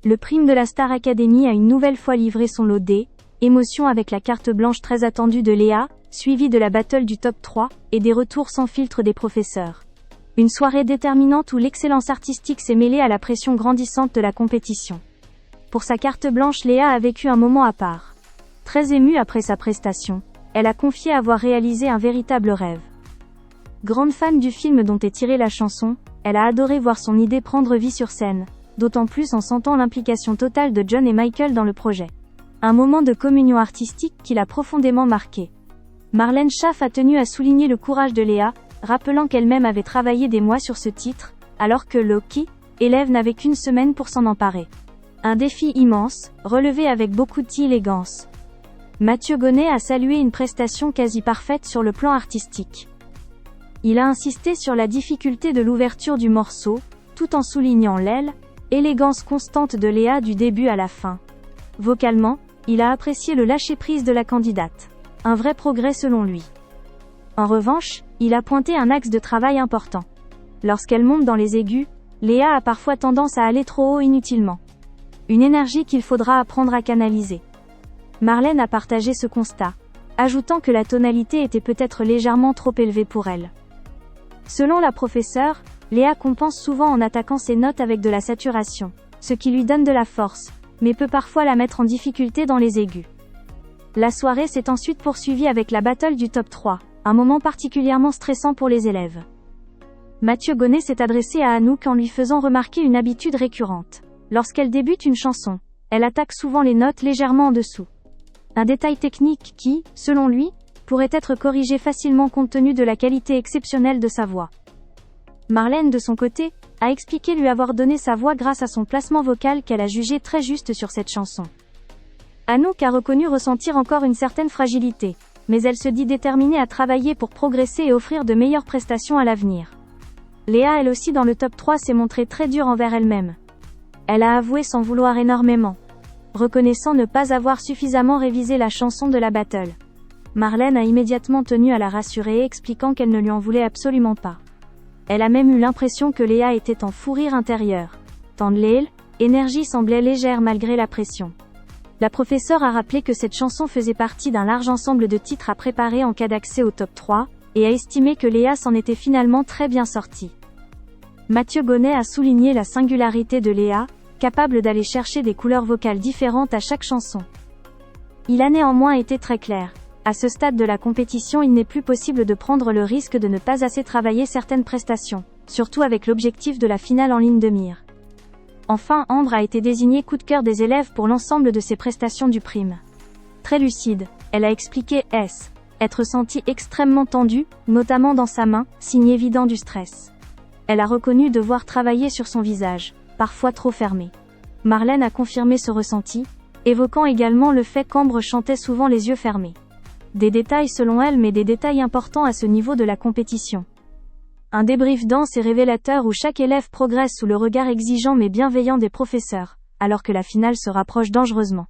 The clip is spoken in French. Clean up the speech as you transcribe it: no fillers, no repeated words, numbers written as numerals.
Le prime de la Star Academy a une nouvelle fois livré son lot d'émotions avec la carte blanche très attendue de Léa, suivie de la battle du top 3, et des retours sans filtre des professeurs. Une soirée déterminante où l'excellence artistique s'est mêlée à la pression grandissante de la compétition. Pour sa carte blanche, Léa a vécu un moment à part. Très émue après sa prestation, elle a confié avoir réalisé un véritable rêve. Grande fan du film dont est tirée la chanson, elle a adoré voir son idée prendre vie sur scène, d'autant plus en sentant l'implication totale de John et Michael dans le projet. Un moment de communion artistique qui l'a profondément marquée. Marlène Schaff a tenu à souligner le courage de Léa, rappelant qu'elle-même avait travaillé des mois sur ce titre, alors que Loki, élève n'avait qu'une semaine pour s'en emparer. Un défi immense, relevé avec beaucoup d'élégance. Mathieu Gonnet a salué une prestation quasi parfaite sur le plan artistique. Il a insisté sur la difficulté de l'ouverture du morceau, tout en soulignant l'élégance constante de Léa du début à la fin. Vocalement, il a apprécié le lâcher-prise de la candidate. Un vrai progrès selon lui. En revanche, il a pointé un axe de travail important. Lorsqu'elle monte dans les aigus, Léa a parfois tendance à aller trop haut inutilement. Une énergie qu'il faudra apprendre à canaliser. Marlène a partagé ce constat, ajoutant que la tonalité était peut-être légèrement trop élevée pour elle. Selon la professeure, Léa compense souvent en attaquant ses notes avec de la saturation, ce qui lui donne de la force, mais peut parfois la mettre en difficulté dans les aigus. La soirée s'est ensuite poursuivie avec la battle du top 3, un moment particulièrement stressant pour les élèves. Mathieu Gonnet s'est adressé à Anouk en lui faisant remarquer une habitude récurrente. Lorsqu'elle débute une chanson, elle attaque souvent les notes légèrement en dessous. Un détail technique qui, selon lui, pourrait être corrigé facilement compte tenu de la qualité exceptionnelle de sa voix. Marlène, de son côté, a expliqué lui avoir donné sa voix grâce à son placement vocal qu'elle a jugé très juste sur cette chanson. Anouk a reconnu ressentir encore une certaine fragilité, mais elle se dit déterminée à travailler pour progresser et offrir de meilleures prestations à l'avenir. Léa, elle aussi dans le top 3, s'est montrée très dure envers elle-même. Elle a avoué s'en vouloir énormément, reconnaissant ne pas avoir suffisamment révisé la chanson de la battle. Marlène a immédiatement tenu à la rassurer, expliquant qu'elle ne lui en voulait absolument pas. Elle a même eu l'impression que Léa était en fou rire intérieur. Tant de l'énergie semblait légère malgré la pression. La professeure a rappelé que cette chanson faisait partie d'un large ensemble de titres à préparer en cas d'accès au top 3, et a estimé que Léa s'en était finalement très bien sortie. Mathieu Gonnet a souligné la singularité de Léa, capable d'aller chercher des couleurs vocales différentes à chaque chanson. Il a néanmoins été très clair. À ce stade de la compétition, il n'est plus possible de prendre le risque de ne pas assez travailler certaines prestations, surtout avec l'objectif de la finale en ligne de mire. Enfin, Ambre a été désignée coup de cœur des élèves pour l'ensemble de ses prestations du prime. Très lucide, elle a expliqué être sentie extrêmement tendue, notamment dans sa main, signe évident du stress. Elle a reconnu devoir travailler sur son visage, parfois trop fermé. Marlène a confirmé ce ressenti, évoquant également le fait qu'Ambre chantait souvent les yeux fermés. Des détails selon elle, mais des détails importants à ce niveau de la compétition. Un débrief dense et révélateur où chaque élève progresse sous le regard exigeant mais bienveillant des professeurs, alors que la finale se rapproche dangereusement.